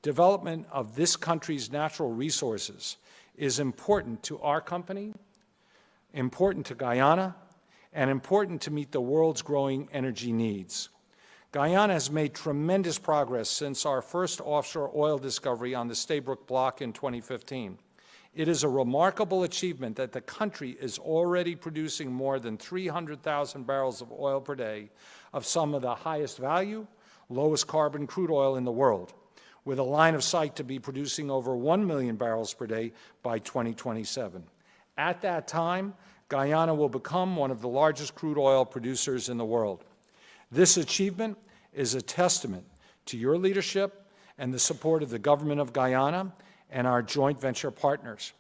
Development of this country's natural resources is important to our company, important to Guyana, and important to meet the world's growing energy needs. Guyana has made tremendous progress since our first offshore oil discovery on the Stabroek Block in 2015. It is a remarkable achievement that the country is already producing more than 300,000 barrels of oil per day of some of the highest value, lowest carbon crude oil in the world, with a line of sight to be producing over 1 million barrels per day by 2027. At that time, Guyana will become one of the largest crude oil producers in the world. This achievement is a testament to your leadership and the support of the government of Guyana and our joint venture partners.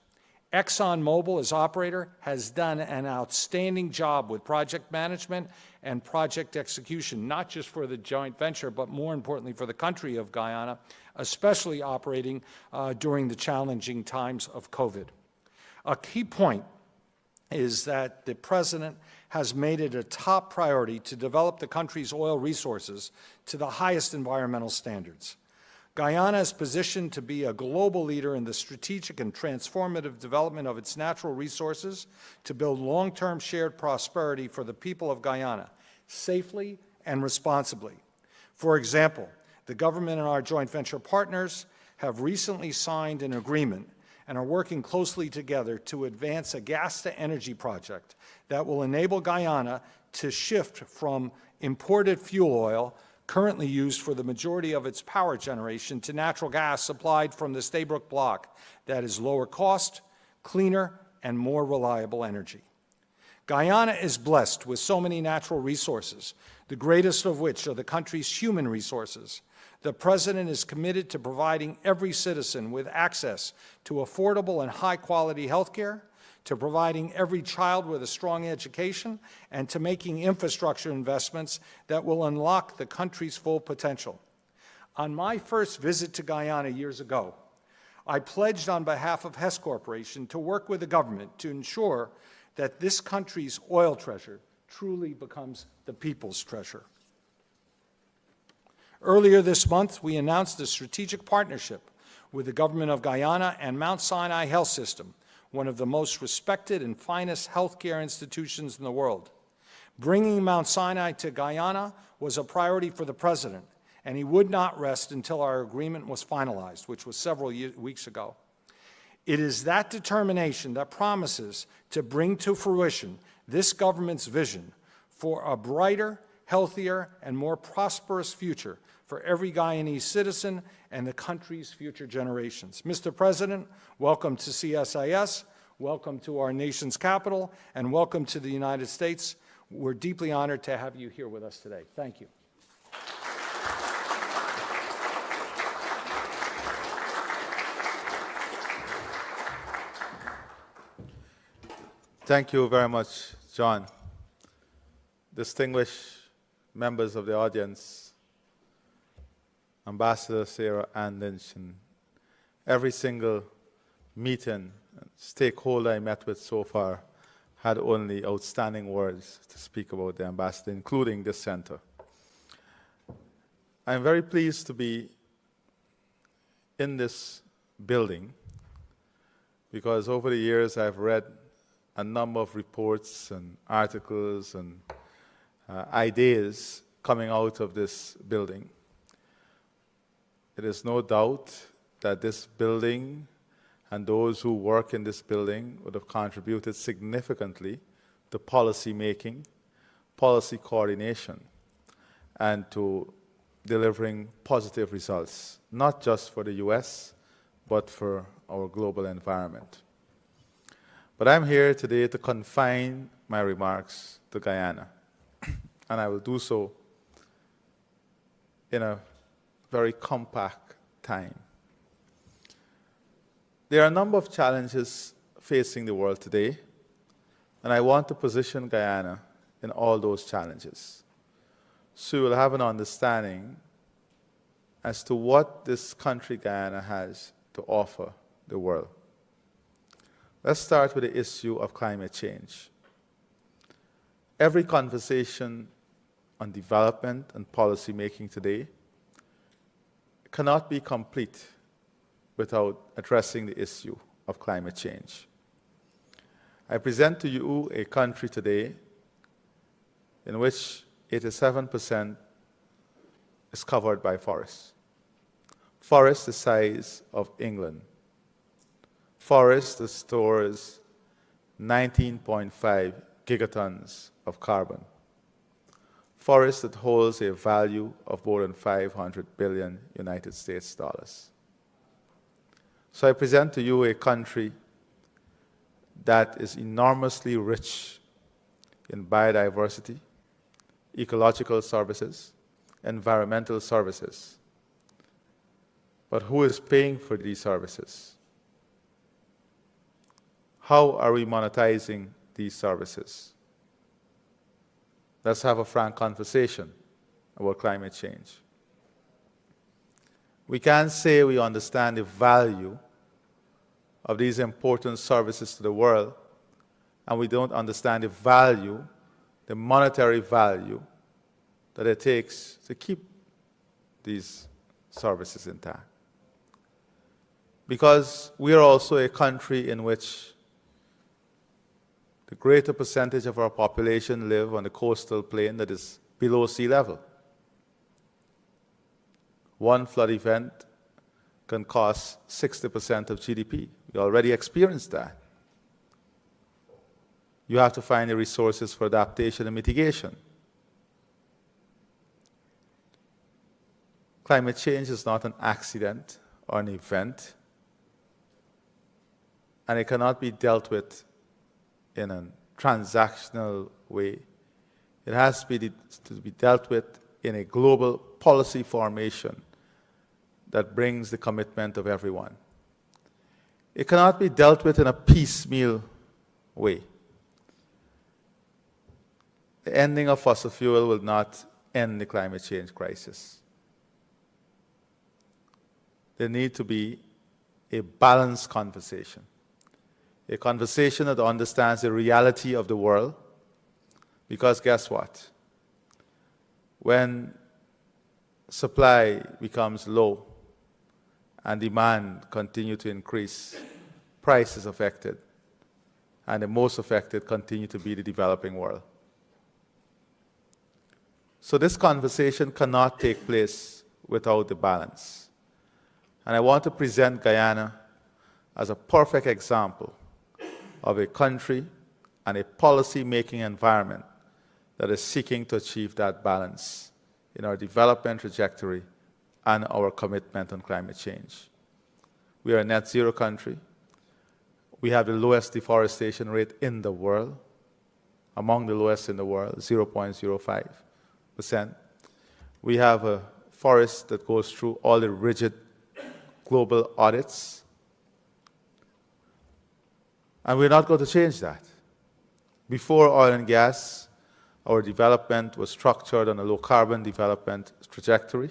ExxonMobil, as operator, has done an outstanding job with project management and project execution, not just for the joint venture, but more importantly for the country of Guyana, especially operating during the challenging times of COVID. A key point is that the President has made it a top priority to develop the country's oil resources to the highest environmental standards. Guyana is positioned to be a global leader in the strategic and transformative development of its natural resources to build long-term shared prosperity for the people of Guyana, safely and responsibly. For example, the government and our joint venture partners have recently signed an agreement and are working closely together to advance a gas-to-energy project that will enable Guyana to shift from imported fuel oil currently used for the majority of its power generation to natural gas supplied from the Stabroek Block that is lower cost, cleaner, and more reliable energy. Guyana is blessed with so many natural resources, the greatest of which are the country's human resources. The President is committed to providing every citizen with access to affordable and high-quality health care, to providing every child with a strong education, and to making infrastructure investments that will unlock the country's full potential. On my first visit to Guyana years ago, I pledged on behalf of Hess Corporation to work with the government to ensure that this country's oil treasure truly becomes the people's treasure. Earlier this month, we announced a strategic partnership with the government of Guyana and Mount Sinai Health System, one of the most respected and finest healthcare institutions in the world. Bringing Mount Sinai to Guyana was a priority for the President, and he would not rest until our agreement was finalized, which was several weeks ago. It is that determination that promises to bring to fruition this government's vision for a brighter, healthier, and more prosperous future for every Guyanese citizen and the country's future generations. Mr. President, welcome to CSIS, welcome to our nation's capital, and welcome to the United States. We're deeply honored to have you here with us today. Thank you. Thank you very much, John. Distinguished members of the audience, Ambassador Sarah Ann Lynch, and every single meeting and stakeholder I met with so far had only outstanding words to speak about the ambassador, including this center. I'm very pleased to be in this building because over the years I've read a number of reports and articles and ideas coming out of this building. It is no doubt that this building and those who work in this building would have contributed significantly to policy making, policy coordination, and to delivering positive results, not just for the US, but for our global environment. But I'm here today to confine my remarks to Guyana, and I will do so in a very compact time. There are a number of challenges facing the world today, and I want to position Guyana in all those challenges, so you will have an understanding as to what this country, Guyana, has to offer the world. Let's start with the issue of climate change. Every conversation on development and policy making today cannot be complete without addressing the issue of climate change. I present to you a country today in which 87% is covered by forests. Forests the size of England. Forest that stores 19.5 gigatons of carbon. Forest that holds a value of more than 500 billion United States dollars. So I present to you a country that is enormously rich in biodiversity, ecological services, environmental services. But who is paying for these services? How are we monetizing these services? Let's have a frank conversation about climate change. We can't say we understand the value of these important services to the world, and we don't understand the value, the monetary value, that it takes to keep these services intact. Because we are also a country in which the greater percentage of our population live on the coastal plain that is below sea level. One flood event can cost 60% of GDP. We already experienced that. You have to find the resources for adaptation and mitigation. Climate change is not an accident or an event, and it cannot be dealt with in a transactional way. It has to be dealt with in a global policy formation that brings the commitment of everyone. It cannot be dealt with in a piecemeal way. The ending of fossil fuel will not end the climate change crisis. There needs to be a balanced conversation. A conversation that understands the reality of the world, because guess what? When supply becomes low and demand continues to increase, price is affected, and the most affected continue to be the developing world. So this conversation cannot take place without the balance. And I want to present Guyana as a perfect example of a country and a policy-making environment that is seeking to achieve that balance in our development trajectory and our commitment on climate change. We are a net zero country. We have the lowest deforestation rate in the world, among the lowest in the world, 0.05%. We have a forest that goes through all the rigid global audits. And we're not going to change that. Before oil and gas, our development was structured on a low-carbon development trajectory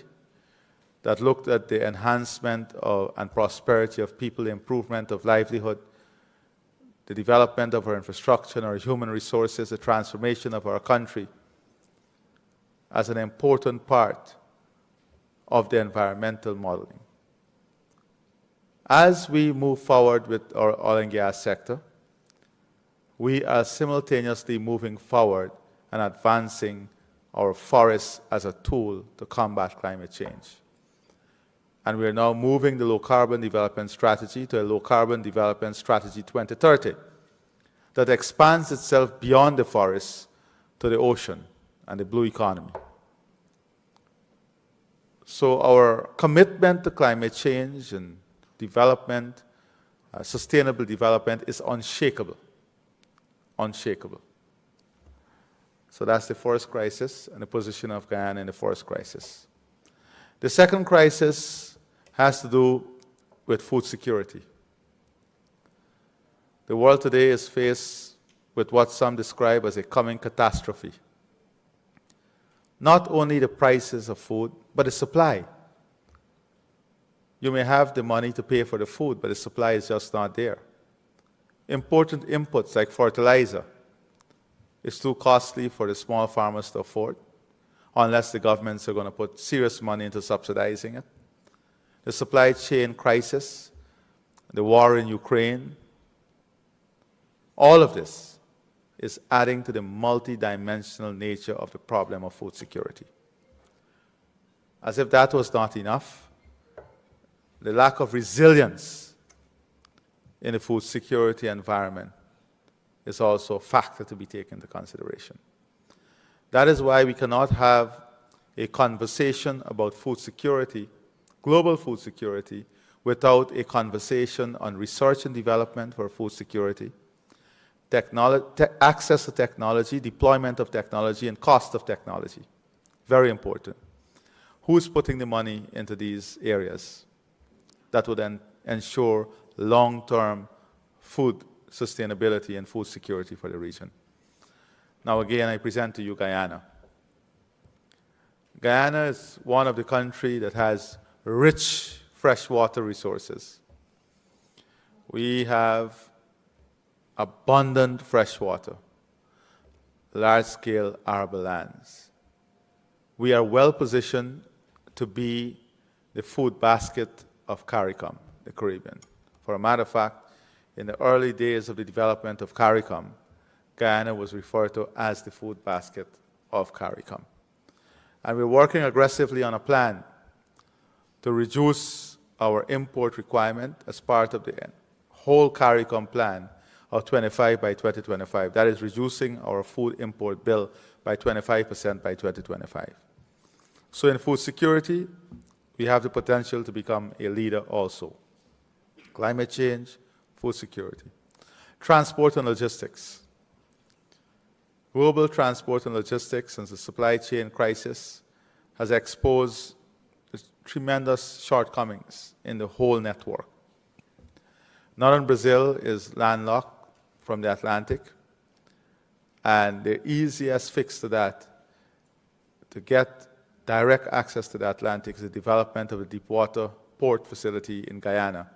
that looked at the enhancement and prosperity of people, the improvement of livelihood, the development of our infrastructure and our human resources, the transformation of our country as an important part of the environmental modeling. As we move forward with our oil and gas sector, we are simultaneously moving forward and advancing our forests as a tool to combat climate change. And we are now moving the low-carbon development strategy to a low-carbon development strategy 2030 that expands itself beyond the forests to the ocean and the blue economy. So our commitment to climate change and development, sustainable development, is unshakable. Unshakable. So that's the forest crisis and the position of Guyana in the forest crisis. The second crisis has to do with food security. The world today is faced with what some describe as a coming catastrophe. Not only the prices of food, but the supply. You may have the money to pay for the food, but the supply is just not there. Important inputs like fertilizer is too costly for the small farmers to afford, unless the governments are going to put serious money into subsidizing it. The supply chain crisis the war in Ukraine, all of this is adding to the multidimensional nature of the problem of food security. As if that was not enough, the lack of resilience in the food security environment is also a factor to be taken into consideration. That is why we cannot have a conversation about food security, global food security, without a conversation on research and development for food security, access to technology, deployment of technology, and cost of technology. Very important. Who's putting the money into these areas? That would then ensure long-term food sustainability and food security for the region. Now again, I present to you Guyana. Guyana is one of the countries that has rich freshwater resources. We have abundant freshwater, large-scale arable lands. We are well positioned to be the food basket of CARICOM, the Caribbean. For a matter of fact, in the early days of the development of CARICOM, Guyana was referred to as the food basket of CARICOM. And we're working aggressively on a plan to reduce our import requirement as part of the whole CARICOM plan of 25 by 2025. That is reducing our food import bill by 25% by 2025. So in food security, we have the potential to become a leader also. Climate change, food security. Transport and logistics. Global transport and logistics and the supply chain crisis has exposed tremendous shortcomings in the whole network. Northern Brazil is landlocked from the Atlantic, and the easiest fix to that, to get direct access to the Atlantic, is the development of a deepwater port facility in Guyana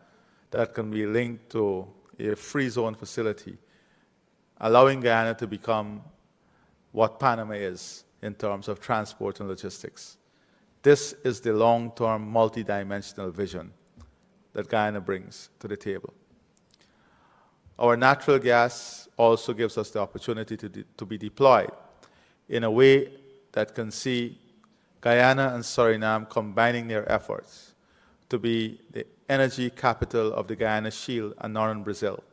that can be linked to a free zone facility, allowing Guyana to become what Panama is in terms of transport and logistics. This is the long-term multidimensional vision that Guyana brings to the table. Our natural gas also gives us the opportunity to be deployed in a way that can see Guyana and Suriname combining their efforts to be the energy capital of the Guyana Shield and Northern Brazil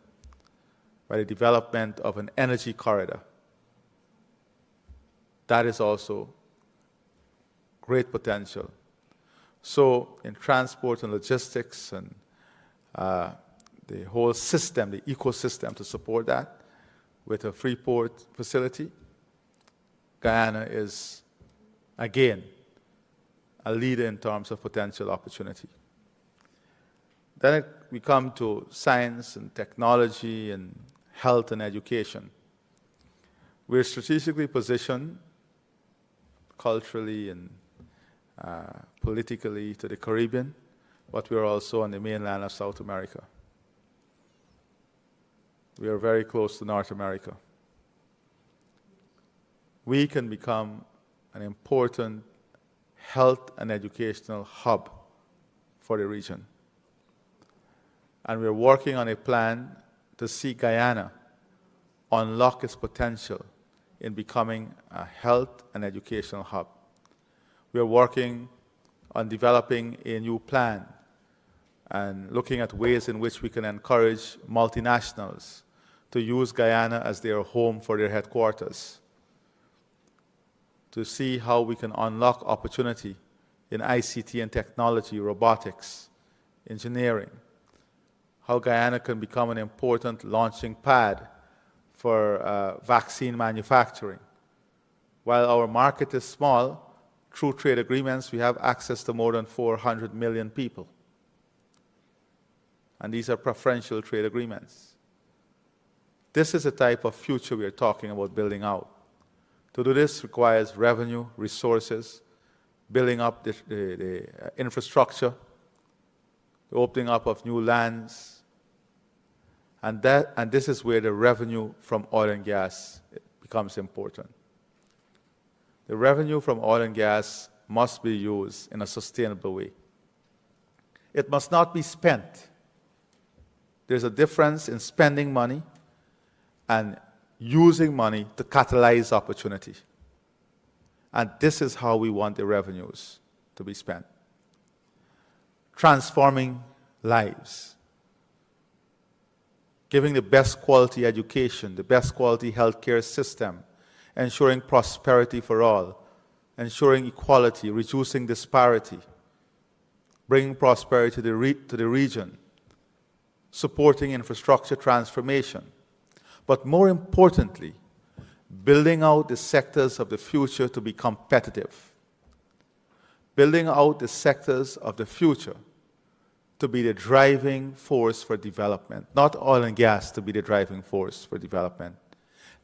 by the development of an energy corridor. That is also great potential. So in transport and logistics and the whole system, the ecosystem to support that, with a free port facility, Guyana is, again, a leader in terms of potential opportunity. Then we come to science and technology and health and education. We're strategically positioned culturally and politically to the Caribbean, but we're also on the mainland of South America. We are very close to North America. We can become an important health and educational hub for the region. And we're working on a plan to see Guyana unlock its potential in becoming a health and educational hub. We are working on developing a new plan and looking at ways in which we can encourage multinationals to use Guyana as their home for their headquarters, to see how we can unlock opportunity in ICT and technology, robotics, engineering, how Guyana can become an important launching pad for vaccine manufacturing. While our market is small, through trade agreements, we have access to more than 400 million people. And these are preferential trade agreements. This is the type of future we are talking about building out. To do this requires revenue, resources, building up the infrastructure, the opening up of new lands, and this is where the revenue from oil and gas becomes important. The revenue from oil and gas must be used in a sustainable way. It must not be spent There's a difference in spending money and using money to catalyze opportunity. And this is how we want the revenues to be spent. Transforming lives. Giving the best quality education, the best quality healthcare system, ensuring prosperity for all, ensuring equality, reducing disparity, bringing prosperity to the region, supporting infrastructure transformation, but more importantly, building out the sectors of the future to be competitive, building out the sectors of the future to be the driving force for development, not oil and gas to be the driving force for development.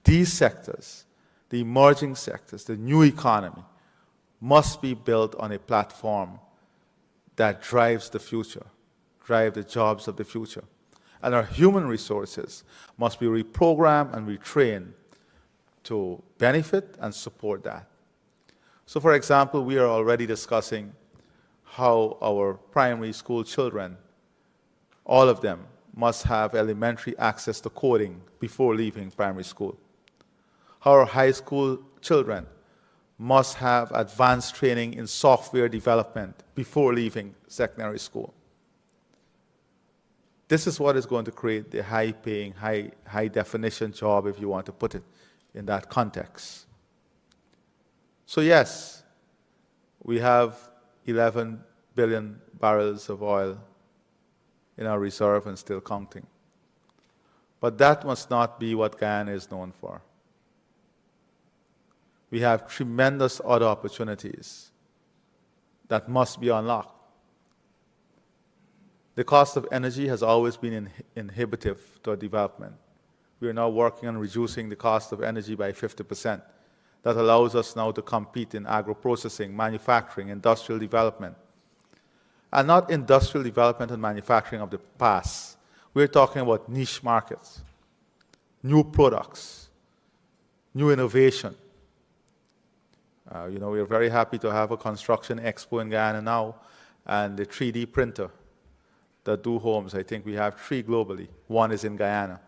These sectors, the emerging sectors, the new economy, must be built on a platform that drives the future, drive the jobs of the future. And our human resources must be reprogrammed and retrained to benefit and support that. So for example, we are already discussing how our primary school children, all of them, must have elementary access to coding before leaving primary school. How our high school children must have advanced training in software development before leaving secondary school. This is what is going to create the high-paying, high-definition job, if you want to put it in that context. So yes, we have 11 billion barrels of oil in our reserve and still counting. But that must not be what Guyana is known for. We have tremendous other opportunities that must be unlocked. The cost of energy has always been inhibitive to our development. We are now working on reducing the cost of energy by 50%. That allows us now to compete in agro-processing, manufacturing, industrial development. And not industrial development and manufacturing of the past. We're talking about niche markets, new products, new innovation. We are very happy to have a construction expo in Guyana now, and the 3D printer that do homes. I think we have 3 globally. 1 is in Guyana.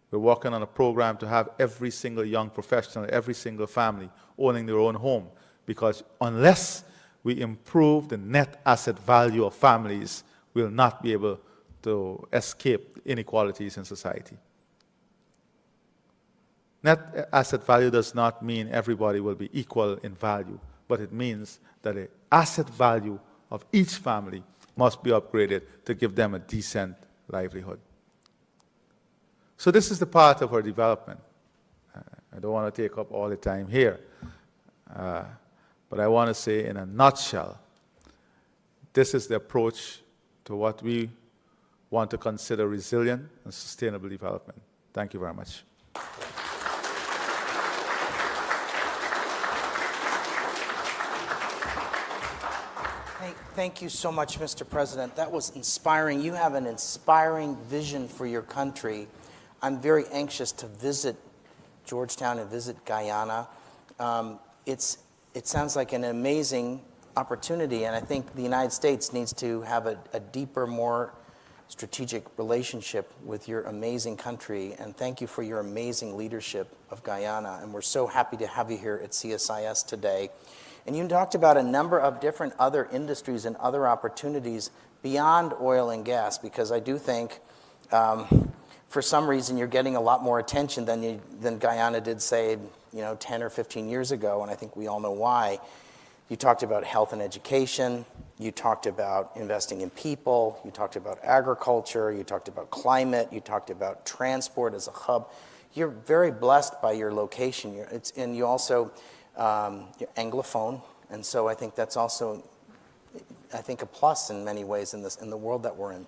We're working on a program to have every single young professional, every single family owning their own home, because unless we improve the net asset value of families, we'll not be able to escape inequalities in society. Net asset value does not mean everybody will be equal in value, but it means that the asset value of each family must be upgraded to give them a decent livelihood. So this is the part of our development. I don't want to take up all the time here, but I want to say in a nutshell, this is the approach to what we want to consider resilient and sustainable development. Thank you very much. Thank you so much, Mr. President. That was inspiring. You have an inspiring vision for your country. I'm very anxious to visit Georgetown and visit Guyana. It sounds like an amazing opportunity, and I think the United States needs to have a deeper, more strategic relationship with your amazing country. And thank you for your amazing leadership of Guyana. And we're so happy to have you here at CSIS today. And you talked about a number of different other industries and other opportunities beyond oil and gas, because I do think for some reason you're getting a lot more attention than Guyana did, say, 10 or 15 years ago, and I think we all know why. You talked about health and education, you talked about investing in people, you talked about agriculture, you talked about climate, you talked about transport as a hub. You're very blessed by your location, and you also you're Anglophone, and so I think that's also, a plus in many ways in the world that we're in.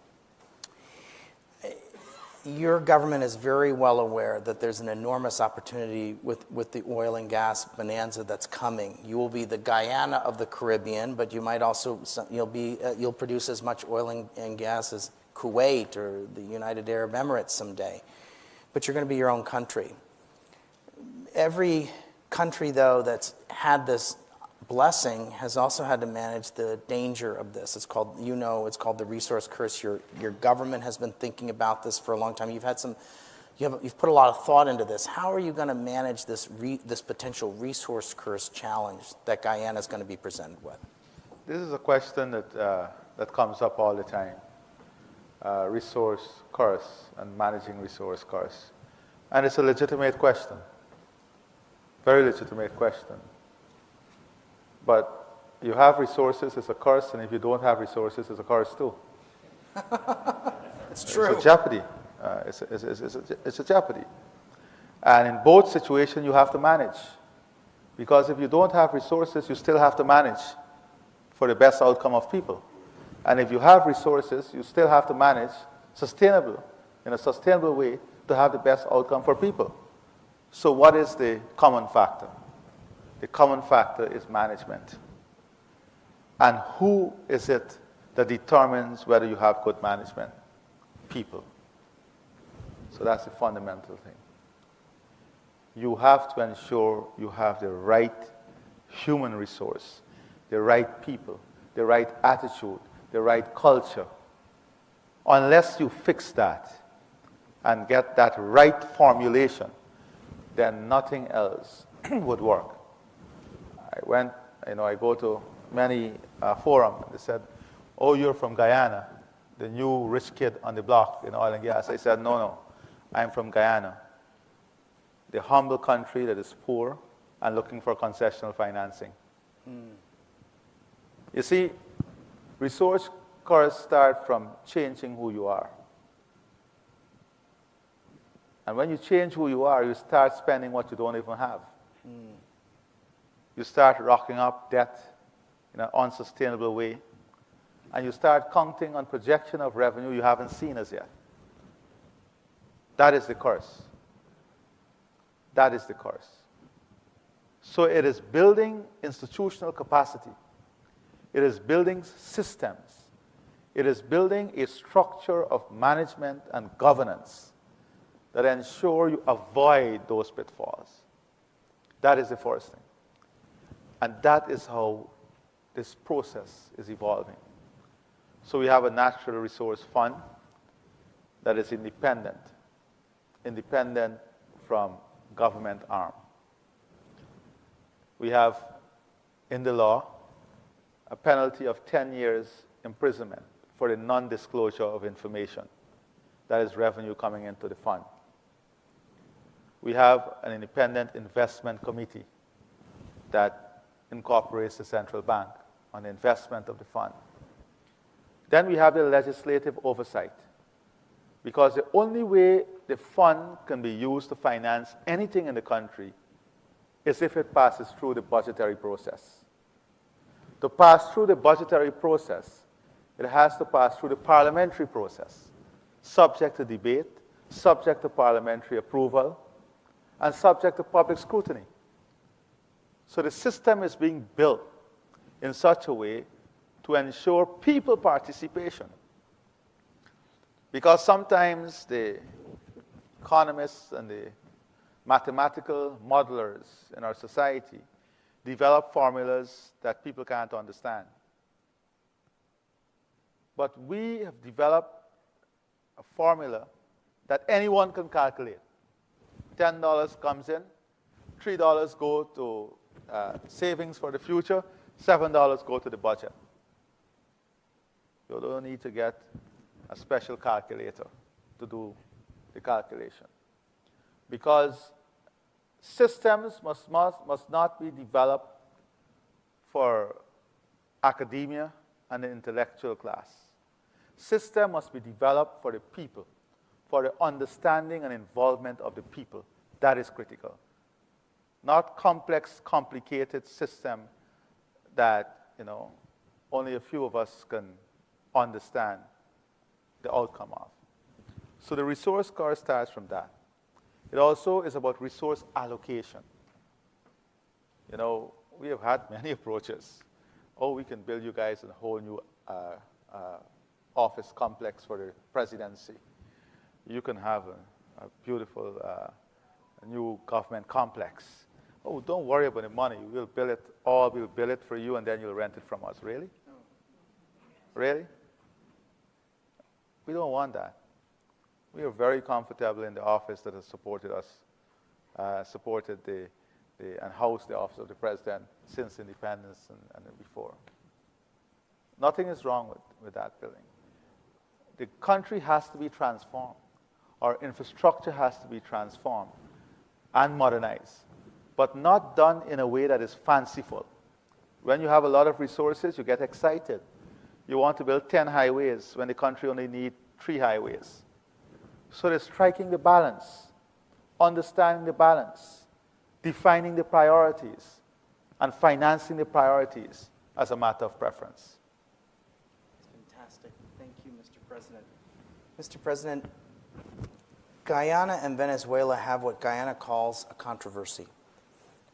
Your government is very well aware that there's an enormous opportunity with the oil and gas bonanza that's coming. You will be the Guyana of the Caribbean, but you might also you'll produce as much oil and gas as Kuwait or the United Arab Emirates someday. But you're going to be your own country. Every country, though, that's had this blessing has also had to manage the danger of this. It's called, it's called the resource curse. Your government has been thinking about this for a long time. You've put a lot of thought into this. How are you going to manage this potential resource curse challenge that Guyana is going to be presented with? This is a question that comes up all the time. Resource curse and managing resource curse. And it's a legitimate question. Very legitimate question. But you have resources, it's a curse, and if you don't have resources, it's a curse too. It's true. It's a jeopardy. It's a jeopardy. And in both situations, you have to manage. Because if you don't have resources, you still have to manage for the best outcome of people. And if you have resources, you still have to manage in a sustainable way to have the best outcome for people. So what is the common factor? The common factor is management. And who is it that determines whether you have good management? People. So that's the fundamental thing. You have to ensure you have the right human resource, the right people, the right attitude, the right culture. Unless you fix that and get that right formulation, then nothing else would work. I go to many forums. They said, "Oh, you're from Guyana, the new rich kid on the block in oil and gas." I said, no, I'm from Guyana, the humble country that is poor and looking for concessional financing. You see, resource curse start from changing who you are. And when you change who you are, you start spending what you don't even have. You start rocking up debt in an unsustainable way. And you start counting on projection of revenue you haven't seen as yet. That is the curse. That is the curse. So it is building institutional capacity. It is building systems. It is building a structure of management and governance that ensure you avoid those pitfalls. That is the first thing. And that is how this process is evolving. So we have a natural resource fund that is independent from government arm. We have, in the law, a penalty of 10 years imprisonment for the non-disclosure of information. That is revenue coming into the fund. We have an independent investment committee that incorporates the central bank on the investment of the fund. Then we have the legislative oversight, because the only way the fund can be used to finance anything in the country is if it passes through the budgetary process. To pass through the budgetary process, it has to pass through the parliamentary process, subject to debate, subject to parliamentary approval, and subject to public scrutiny. So the system is being built in such a way to ensure people participation. Because sometimes the economists and the mathematical modelers in our society develop formulas that people can't understand. But we have developed a formula that anyone can calculate. $10 comes in, $3 go to savings for the future, $7 go to the budget. You don't need to get a special calculator to do the calculation. Because systems must not be developed for academia and the intellectual class. System must be developed for the people, for the understanding and involvement of the people. That is critical. Not complex, complicated system that, only a few of us can understand the outcome of. So the resource curve starts from that. It also is about resource allocation. We have had many approaches. Oh, we can build you guys a whole new office complex for the presidency. You can have a beautiful new government complex. oh, don't worry about the money. We'll bill it for you, and then you'll rent it from us. Really? Really? We don't want that. We are very comfortable in the office that has supported us, and housed the office of the president since independence and before. Nothing is wrong with that building. The country has to be transformed. Our infrastructure has to be transformed and modernized, but not done in a way that is fanciful. When you have a lot of resources, you get excited. You want to build 10 highways when the country only needs 3 highways. So they're striking the balance, understanding the balance, defining the priorities, and financing the priorities as a matter of preference. Fantastic. Thank you, Mr. President. Mr. President, Guyana and Venezuela have what Guyana calls a controversy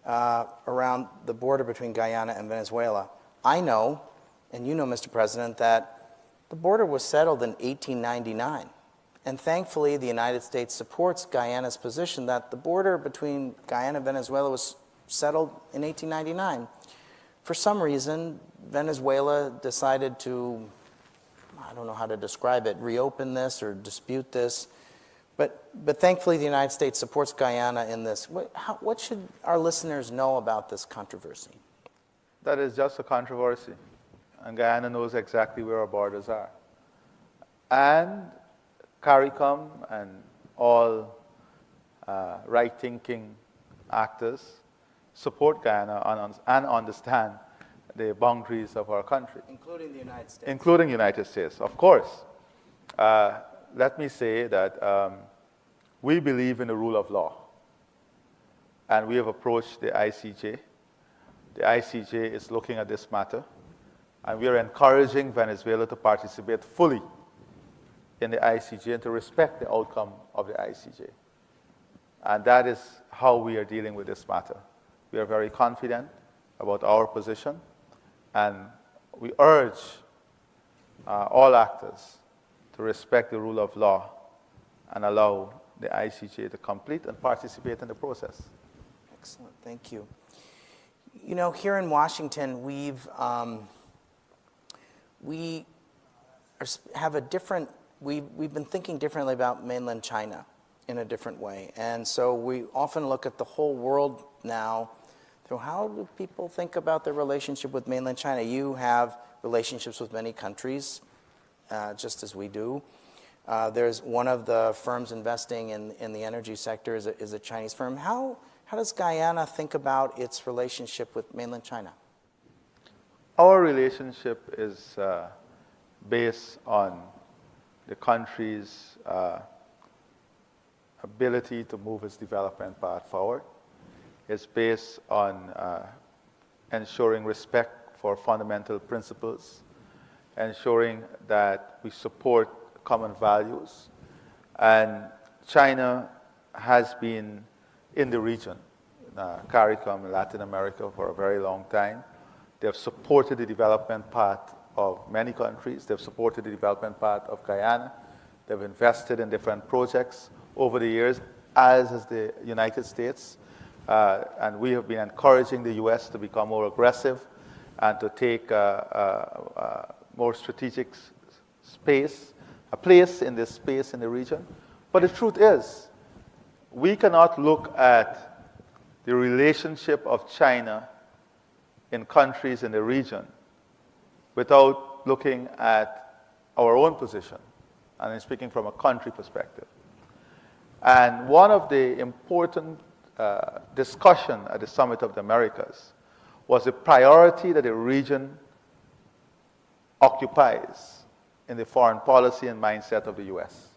around the border between Guyana and Venezuela. I know, and you know, Mr. President, that the border was settled in 1899. And thankfully, the United States supports Guyana's position that the border between Guyana and Venezuela was settled in 1899. For some reason, Venezuela decided to, I don't know how to describe it, reopen this or dispute this. But thankfully, the United States supports Guyana in this. What should our listeners know about this controversy? That is just a controversy. And Guyana knows exactly where our borders are. And CARICOM and all right-thinking actors support Guyana and understand the boundaries of our country. Including the United States. Including the United States, of course. Let me say that we believe in the rule of law. And we have approached the ICJ. The ICJ is looking at this matter. And we are encouraging Venezuela to participate fully in the ICJ and to respect the outcome of the ICJ. And that is how we are dealing with this matter. We are very confident about our position, and we urge all actors to respect the rule of law and allow the ICJ to complete and participate in the process. Excellent, thank you. You know, here in Washington, we have a different. We've been thinking differently about mainland China in a different way. And so we often look at the whole world now through how do people think about their relationship with mainland China. You have relationships with many countries, just as we do. There's one of the firms investing in the energy sector is a Chinese firm. How does Guyana think about its relationship with mainland China? Our relationship is based on the country's ability to move its development path forward. It's based on ensuring respect for fundamental principles, ensuring that we support common values. And China has been in the region, CARICOM in Latin America, for a very long time. They have supported the development path of many countries. They've supported the development path of Guyana. They've invested in different projects over the years, as has the United States. And we have been encouraging the U.S. to become more aggressive and to take a more strategic a place in this space in the region. But the truth is, we cannot look at the relationship of China in countries in the region without looking at our own position, and I'm speaking from a country perspective. And one of the important discussion at the Summit of the Americas was the priority that the region occupies in the foreign policy and mindset of the U.S.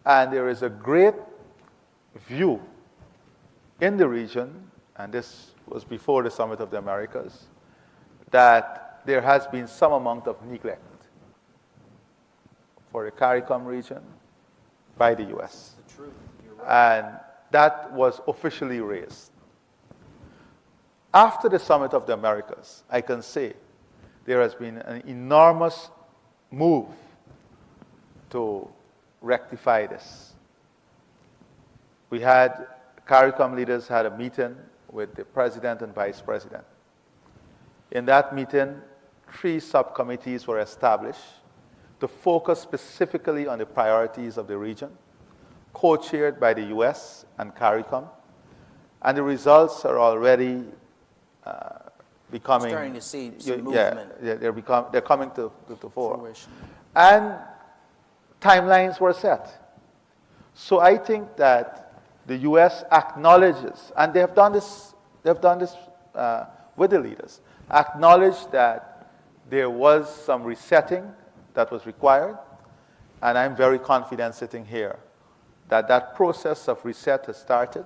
And there is a great view in the region, and this was before the Summit of the Americas, that there has been some amount of neglect for the CARICOM region by the U.S. That's the truth. You're right. And that was officially raised. After the Summit of the Americas, I can say there has been an enormous move to rectify this. We had CARICOM leaders had a meeting with the president and vice president. In that meeting, 3 subcommittees were established to focus specifically on the priorities of the region, co-chaired by the US and CARICOM. And the results are already becoming... Starting to see some movement. Yeah, they're coming to fore. Fruition. And timelines were set. So I think that the US acknowledges, and they have done this with the leaders, acknowledged that there was some resetting that was required, and I'm very confident sitting here that that process of reset has started.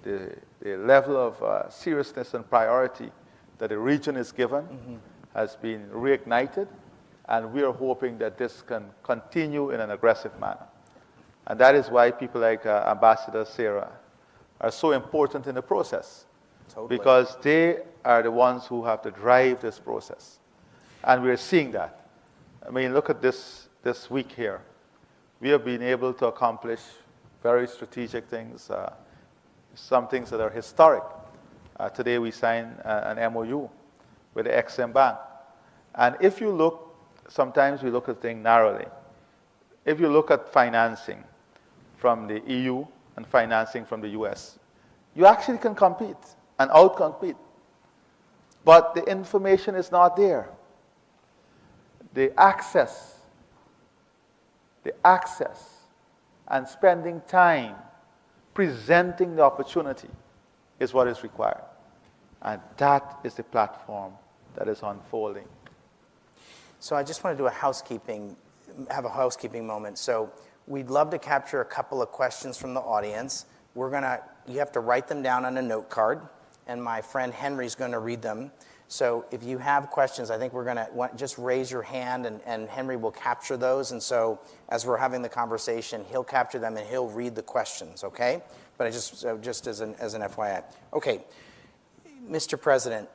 The level of seriousness and priority that the region is given has been reignited, and we are hoping that this can continue in an aggressive manner. And that is why people like Ambassador Sarah are so important in the process. Totally. Because they are the ones who have to drive this process. And we're seeing that. I mean, look at this week here. We have been able to accomplish very strategic things, some things that are historic. Today we signed an MOU with the Exim Bank. And if you look, sometimes we look at things narrowly. If you look at financing from the EU and financing from the US, you actually can compete and out-compete. But the information is not there. The access and spending time presenting the opportunity is what is required. And that is the platform that is unfolding. So I just want to do have a housekeeping moment. So we'd love to capture a couple of questions from the audience. You have to write them down on a note card, and my friend Henry's going to read them. So if you have questions, I think we're going to just raise your hand, and Henry will capture those. And so as we're having the conversation, he'll capture them and he'll read the questions, okay? But just as an FYI. Okay, Mr. President,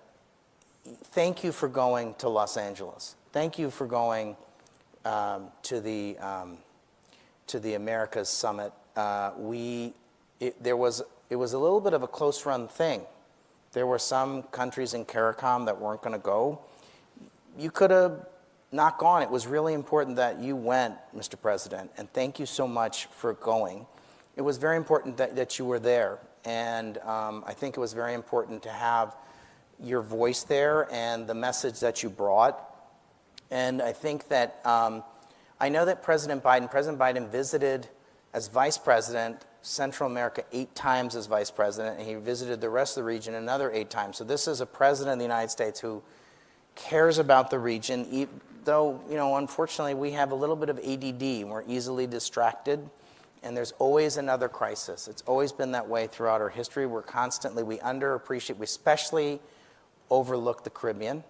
thank you for going to Los Angeles. Thank you for going to the Americas Summit. It was a little bit of a close-run thing. There were some countries in CARICOM that weren't going to go. You could have not gone. It was really important that you went, Mr. President, and thank you so much for going. It was very important that you were there, and I think it was very important to have your voice there and the message that you brought. And I think that, I know that President Biden visited as Vice President Central America 8 times as Vice President, and he visited the rest of the region another 8 times. So this is a President of the United States who cares about the region, though, unfortunately, we have a little bit of ADD. We're easily distracted, and there's always another crisis. It's always been that way throughout our history. We underappreciate, we especially overlook the Caribbean.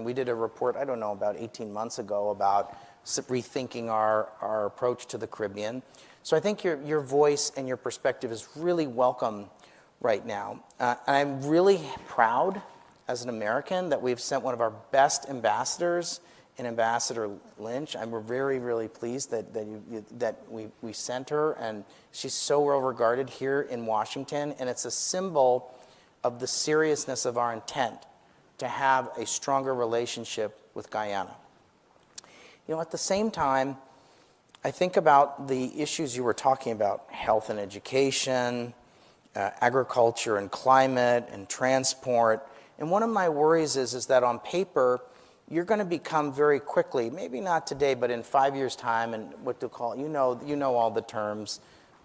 We did a report, I don't know, about 18 months ago about rethinking our approach to the Caribbean. So I think your voice and your perspective is really welcome right now. I'm really proud as an American that we've sent one of our best ambassadors in Ambassador Lynch. I'm very, really pleased that we sent her, and she's so well regarded here in Washington, and it's a symbol of the seriousness of our intent to have a stronger relationship with Guyana. At the same time, I think about the issues you were talking about, health and education, agriculture and climate and transport. And one of my worries is that on paper, you're going to become very quickly, maybe not today, but in 5 years' time, and what to call, you know all the terms,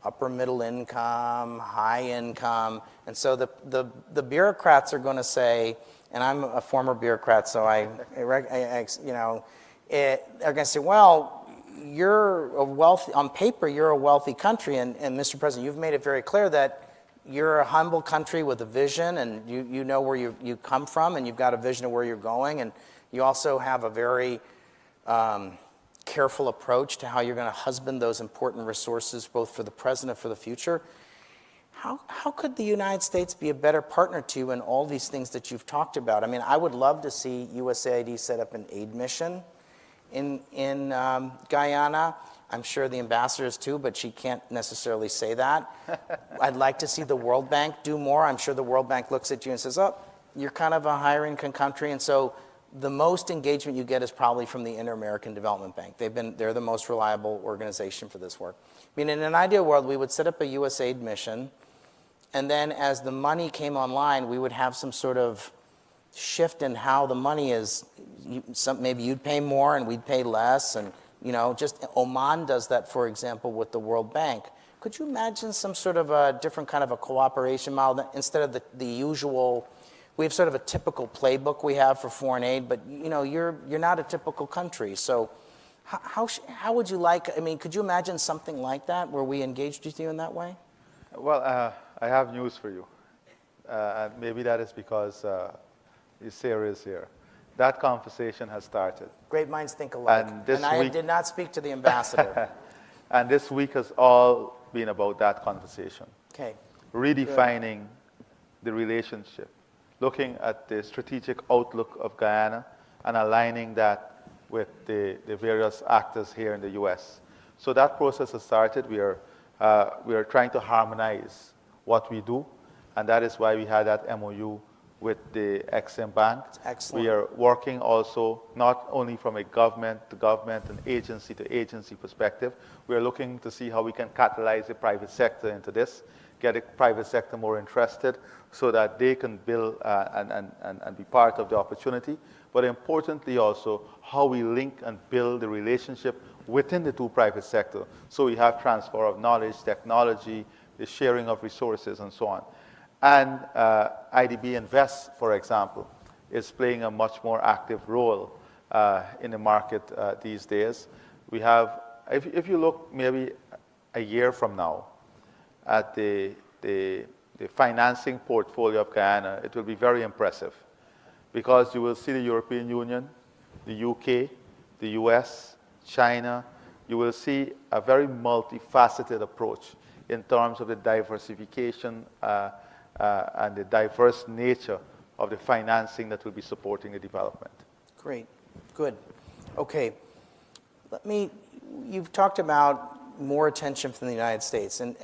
upper middle income, high income. And so the bureaucrats are going to say, and I'm a former bureaucrat, so they're going to say, well, on paper, you're a wealthy country, and Mr. President, you've made it very clear that you're a humble country with a vision, and you know where you come from, and you've got a vision of where you're going, and you also have a very careful approach to how you're going to husband those important resources, both for the present and for the future. How could the United States be a better partner to you in all these things that you've talked about? I mean, I would love to see USAID set up an aid mission in Guyana. I'm sure the ambassador is too, but she can't necessarily say that. I'd like to see the World Bank do more. I'm sure the World Bank looks at you and says, oh, you're kind of a higher income country. And so the most engagement you get is probably from the Inter-American Development Bank. They're the most reliable organization for this work. I mean, in an ideal world, we would set up a USAID mission, and then as the money came online, we would have some sort of shift in how the money is. Maybe you'd pay more and we'd pay less, and just Oman does that, for example, with the World Bank. Could you imagine some sort of a different kind of a cooperation model that instead of the usual? We have sort of a typical playbook we have for foreign aid, but you're not a typical country. So how would you like? I mean, could you imagine something like that where we engaged with you in that way? Well, I have news for you. And maybe that is because Sarah is here. That conversation has started. Great minds think alike. And I did not speak to the ambassador. And this week has all been about that conversation. Okay. Redefining the relationship, looking at the strategic outlook of Guyana and aligning that with the various actors here in the U.S. So that process has started. We are trying to harmonize what we do, and that is why we had that MOU with the Exim Bank. Excellent. We are working also not only from a government to government and agency to agency perspective. We are looking to see how we can catalyze the private sector into this, get the private sector more interested so that they can build and be part of the opportunity. But importantly also, how we link and build the relationship within the two private sector. So we have transfer of knowledge, technology, the sharing of resources, and so on. And IDB Invest, for example, is playing a much more active role in the market these days. We have, if you look maybe a year from now at the financing portfolio of Guyana, it will be very impressive because you will see the European Union, the UK, the US, China. You will see a very multifaceted approach in terms of the diversification and the diverse nature of the financing that will be supporting the development. Great, good. Okay, you've talked about more attention from the United States, and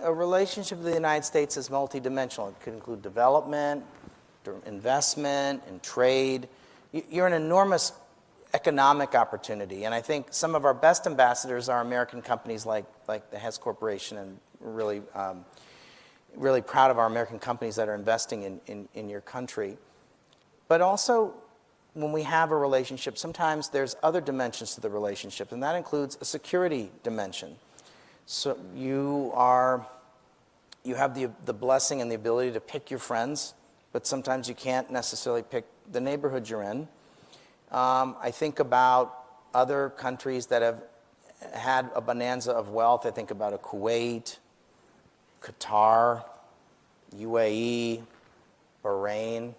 a relationship with the United States is multidimensional. It could include development, investment, and trade. You're an enormous economic opportunity, and I think some of our best ambassadors are American companies like the Hess Corporation, and really really proud of our American companies that are investing in your country. But also, when we have a relationship, sometimes there's other dimensions to the relationship, and that includes a security dimension. So you have the blessing and the ability to pick your friends, but sometimes you can't necessarily pick the neighborhood you're in. I think about other countries that have had a bonanza of wealth. I think about a Kuwait, Qatar, UAE, Bahrain.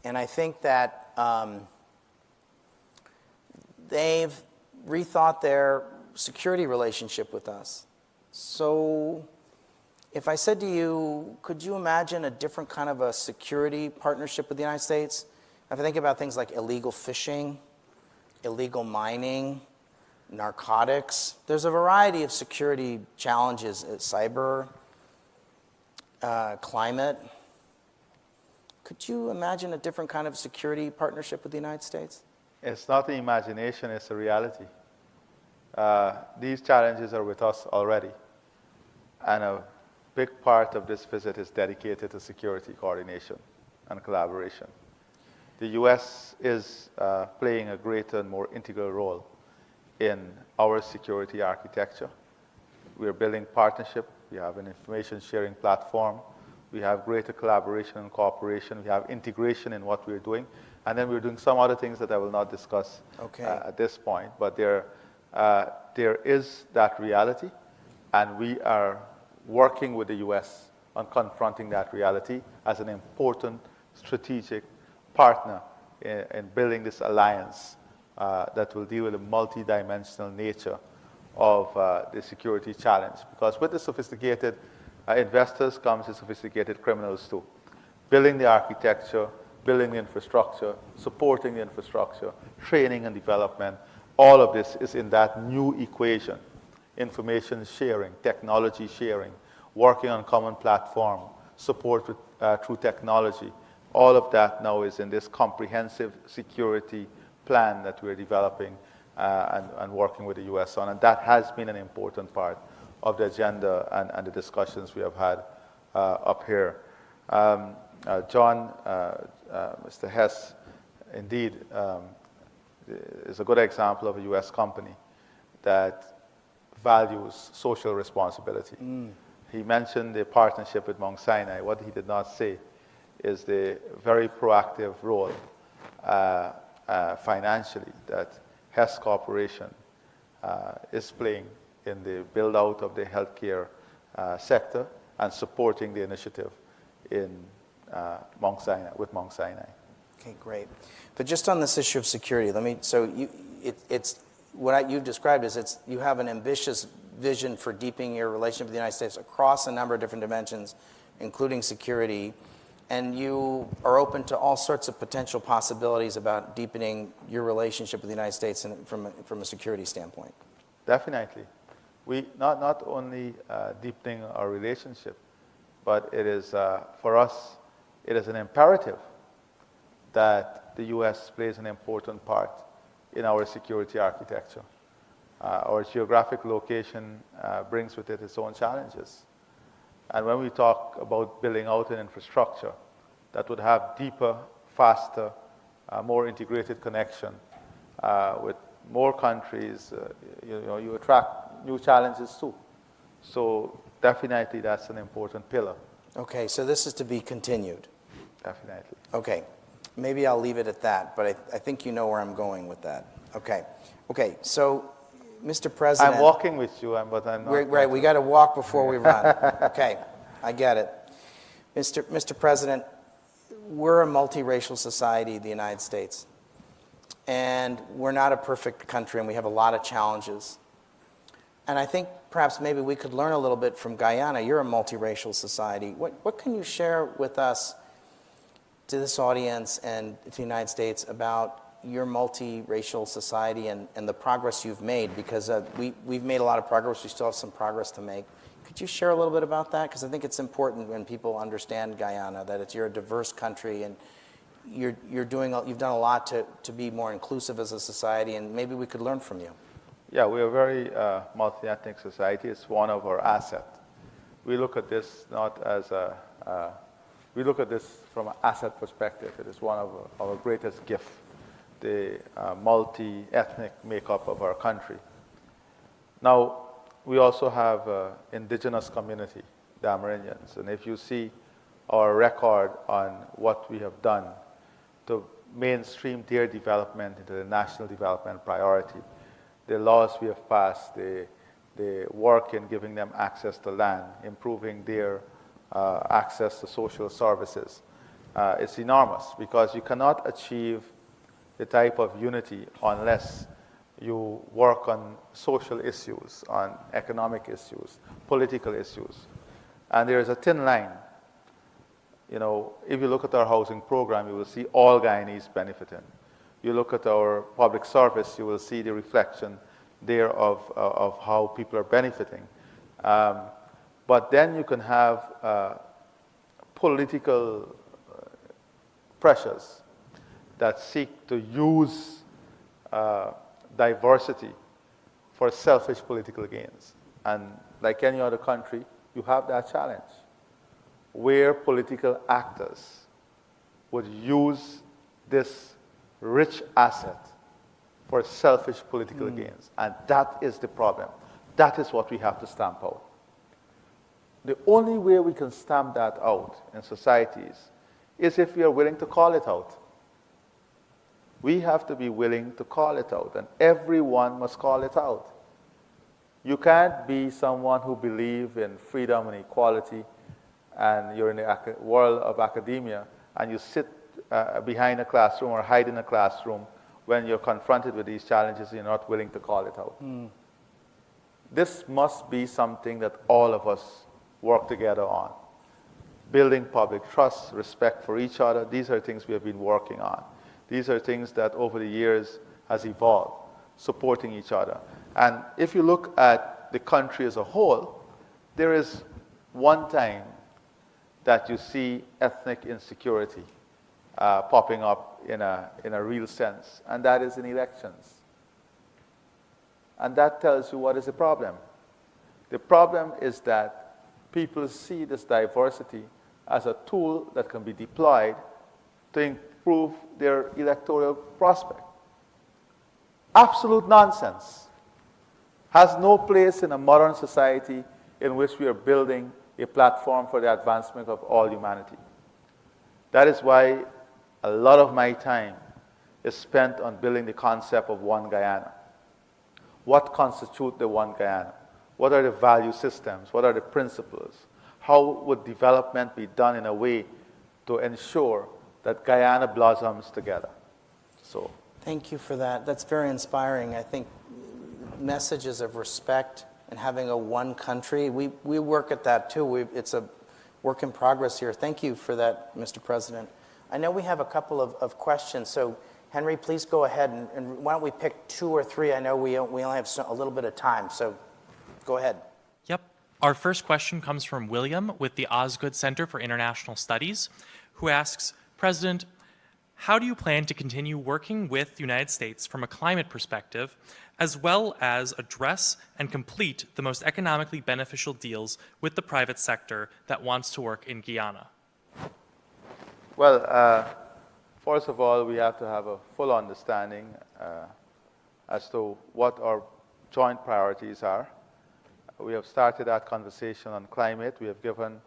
And I think that they've rethought their security relationship with us. So if I said to you, could you imagine a different kind of a security partnership with the United States? If I think about things like illegal fishing, illegal mining, narcotics, there's a variety of security challenges, cyber, climate. Could you imagine a different kind of security partnership with the United States? It's not an imagination, it's a reality. These challenges are with us already. And a big part of this visit is dedicated to security coordination and collaboration. The U.S. is playing a greater and more integral role in our security architecture. We are building partnership. We have an information sharing platform. We have greater collaboration and cooperation. We have integration in what we're doing. And then we're doing some other things that I will not discuss at this point. But there is that reality, and we are working with the U.S. on confronting that reality as an important strategic partner in building this alliance that will deal with the multidimensional nature of the security challenge. Because with the sophisticated investors comes the sophisticated criminals too. Building the architecture building the infrastructure, supporting the infrastructure, training and development. All of this is in that new equation. Information sharing, technology sharing, working on common platform, support with, through technology. All of that now is in this comprehensive security plan that we're developing and working with the U.S. on. And that has been an important part of the agenda and the discussions we have had up here. John, Mr. Hess, indeed, is a good example of a U.S. company that values social responsibility. He mentioned the partnership with Mount Sinai. What he did not say is the very proactive role financially that Hess Corporation is playing in the build-out of the healthcare sector and supporting the initiative in Mount Sinai, with Mount Sinai. Okay, great. But just on this issue of security, it's what you've described is you have an ambitious vision for deepening your relationship with the United States across a number of different dimensions, including security, and you are open to all sorts of potential possibilities about deepening your relationship with the United States from a security standpoint. Definitely. We not only deepening our relationship, but it is, for us, it is an imperative that the U.S. plays an important part in our security architecture. Our geographic location brings with it its own challenges. And when we talk about building out an infrastructure that would have deeper, faster, more integrated connection with more countries, you attract new challenges too. So definitely that's an important pillar. Okay, so this is to be continued. Definitely. Okay, maybe I'll leave it at that, but I think you know where I'm going with that. Okay, so Mr. President. I'm walking with you, but I'm not. Right, we got to walk before we run. Okay, I get it. Mr. President, we're a multiracial society, the United States. And we're not a perfect country, and we have a lot of challenges. And I think perhaps maybe we could learn a little bit from Guyana. You're a multiracial society. What can you share with us, to this audience and to the United States, about your multiracial society and the progress you've made? Because we've made a lot of progress. We still have some progress to make. Could you share a little bit about that? Because I think it's important when people understand Guyana, that you're a diverse country and you've done a lot to be more inclusive as a society, and maybe we could learn from you. Yeah, we're a very multi-ethnic society. It's one of our assets. We look at this not as we look at this from an asset perspective. It is one of our greatest gifts, the multi-ethnic makeup of our country. Now, we also have an indigenous community, the Amerindians. And if you see our record on what we have done to mainstream their development into the national development priority, the laws we have passed, the work in giving them access to land, improving their access to social services, it's enormous, because you cannot achieve the type of unity unless you work on social issues, on economic issues, political issues. And there is a thin line. You know, if you look at our housing program, you will see all Guyanese benefiting. You look at our public service, you will see the reflection there of how people are benefiting. But then you can have political pressures that seek to use diversity for selfish political gains. And like any other country, you have that challenge, where political actors would use this rich asset for selfish political gains. And that is the problem. That is what we have to stamp out. The only way we can stamp that out in societies is if we are willing to call it out. We have to be willing to call it out, and everyone must call it out. You can't be someone who believes in freedom and equality, and you're in the world of academia, and you sit behind a classroom or hide in a classroom when you're confronted with these challenges and you're not willing to call it out. This must be something that all of us work together on. building public trust, respect for each other. These are things we have been working on. These are things that over the years has evolved, supporting each other. And if you look at the country as a whole, there is one time that you see ethnic insecurity popping up in a real sense, and that is in elections. And that tells you what is the problem. The problem is that people see this diversity as a tool that can be deployed to improve their electoral prospect. Absolute nonsense. Has no place in a modern society in which we are building a platform for the advancement of all humanity. That is why a lot of my time is spent on building the concept of one Guyana. What constitutes the one Guyana? What are the value systems? What are the principles? How would development be done in a way to ensure that Guyana blossoms together? So, Thank you for that. That's very inspiring. I think messages of respect and having a one country, we work at that too. It's a work in progress here. Thank you for that, Mr. President. I know we have a couple of questions, so Henry, please go ahead and why don't we pick 2 or 3? I know we only have a little bit of time, so go ahead. Yep. Our first question comes from William with the Osgood Center for International Studies, who asks, President, how do you plan to continue working with the United States from a climate perspective, as well as address and complete the most economically beneficial deals with the private sector that wants to work in Guyana? well, first of all, we have to have a full understanding as to what our joint priorities are. We have started that conversation on climate. We have given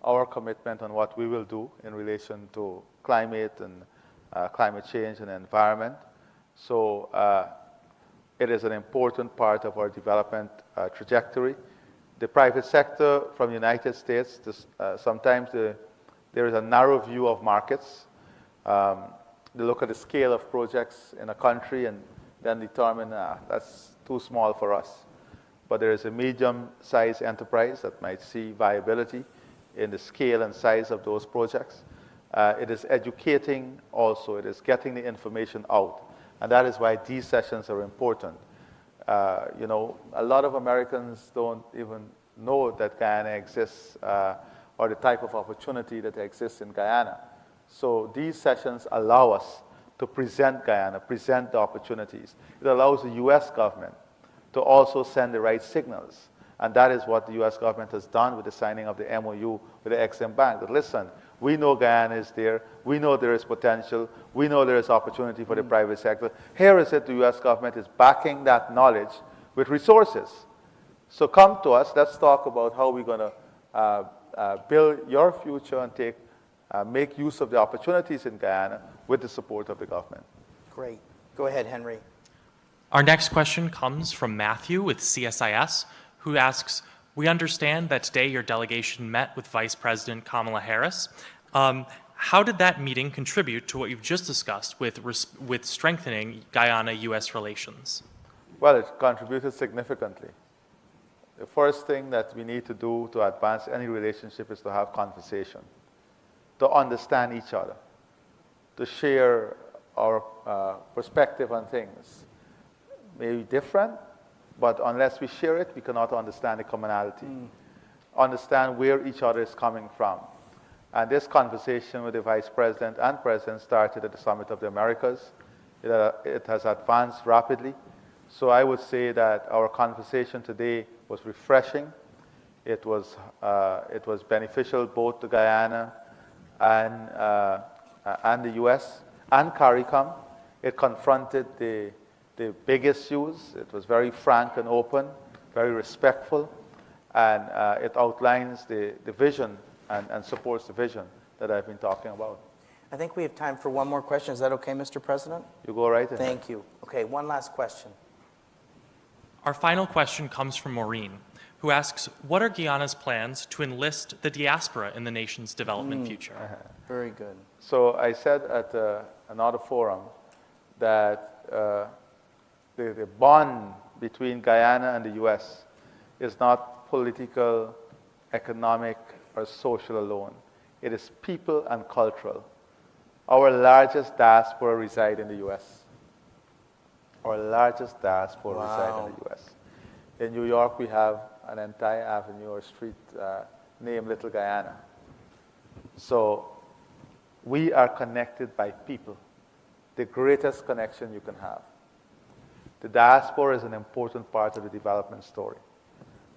our commitment on what we will do in relation to climate and climate change and environment. So it is an important part of our development trajectory. The private sector from the United States, sometimes there is a narrow view of markets. They look at the scale of projects in a country and then determine that's too small for us. But there is a medium-sized enterprise that might see viability in the scale and size of those projects. It is educating also. It is getting the information out. And that is why these sessions are important. You know, a lot of Americans don't even know that Guyana exists or the type of opportunity that exists in Guyana. So these sessions allow us to present Guyana, present the opportunities. It allows the U.S. government to also send the right signals. And that is what the U.S. government has done with the signing of the MOU with the Exim Bank. That listen, we know Guyana is there. We know there is potential. We know there is opportunity for the private sector. Here is it, the U.S. government is backing that knowledge with resources. So come to us. Let's talk about how we're going to build your future and make use of the opportunities in Guyana with the support of the government. Great. Go ahead, Henry. Our next question comes from Matthew with CSIS, who asks, we understand that today your delegation met with Vice President Kamala Harris. How did that meeting contribute to what you've just discussed with strengthening Guyana-U.S. relations? Well, it contributed significantly. The first thing that we need to do to advance any relationship is to have conversation, to understand each other, to share our perspective on things. Maybe different, but unless we share it, we cannot understand the commonality, understand where each other is coming from. And this conversation with the Vice President and President started at the Summit of the Americas. It has advanced rapidly. So I would say that our conversation today was refreshing. It was beneficial both to Guyana and the U.S. and CARICOM. It confronted the big issues. It was very frank and open, very respectful, and it outlines the vision and supports the vision that I've been talking about. I think we have time for one more question. Is that okay, Mr. President? You go right ahead. Thank you. Okay, one last question. Our final question comes from Maureen, who asks, what are Guyana's plans to enlist the diaspora in the nation's development future? Very good. So I said at another forum that the bond between Guyana and the U.S. is not political, economic, or social alone. It is people and cultural. Our largest diaspora reside in the U.S. Our largest diaspora reside in the U.S. In New York, we have an entire avenue or street named Little Guyana. So we are connected by people, the greatest connection you can have. The diaspora is an important part of the development story.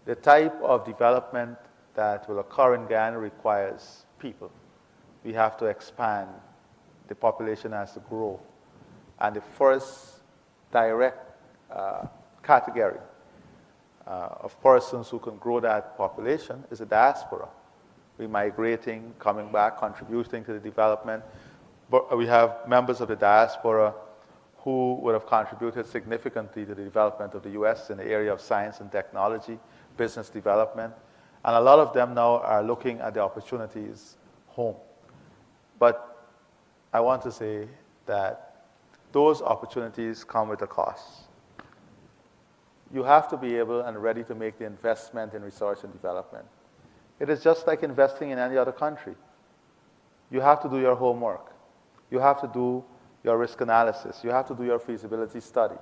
The type of development that will occur in Guyana requires people. We have to expand. The population has to grow. And the first direct category of persons who can grow that population is the diaspora. We're migrating, coming back, contributing to the development. But we have members of the diaspora who would have contributed significantly to the development of the U.S. in the area of science and technology, business development. And a lot of them now are looking at the opportunities home. But I want to say that those opportunities come with a cost. You have to be able and ready to make the investment in research and development. It is just like investing in any other country. You have to do your homework. You have to do your risk analysis. You have to do your feasibility study.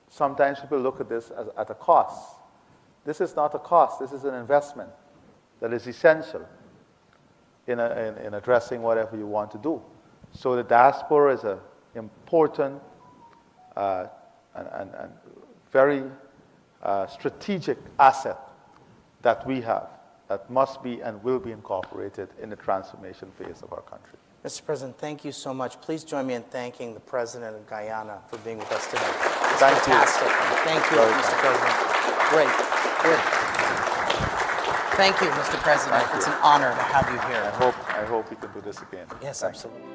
Sometimes people look at this as at a cost. This is not a cost. This is an investment that is essential in addressing whatever you want to do. So the diaspora is an important and very strategic asset that we have that must be and will be incorporated in the transformation phase of our country. Mr. President, thank you so much. Please join me in thanking the President of Guyana for being with us today. It's fantastic. Thank you, Mr. President. Great. Good. Thank you, Mr. President. It's an honor to have you here. I hope we can do this again. Yes, Thank you. absolutely.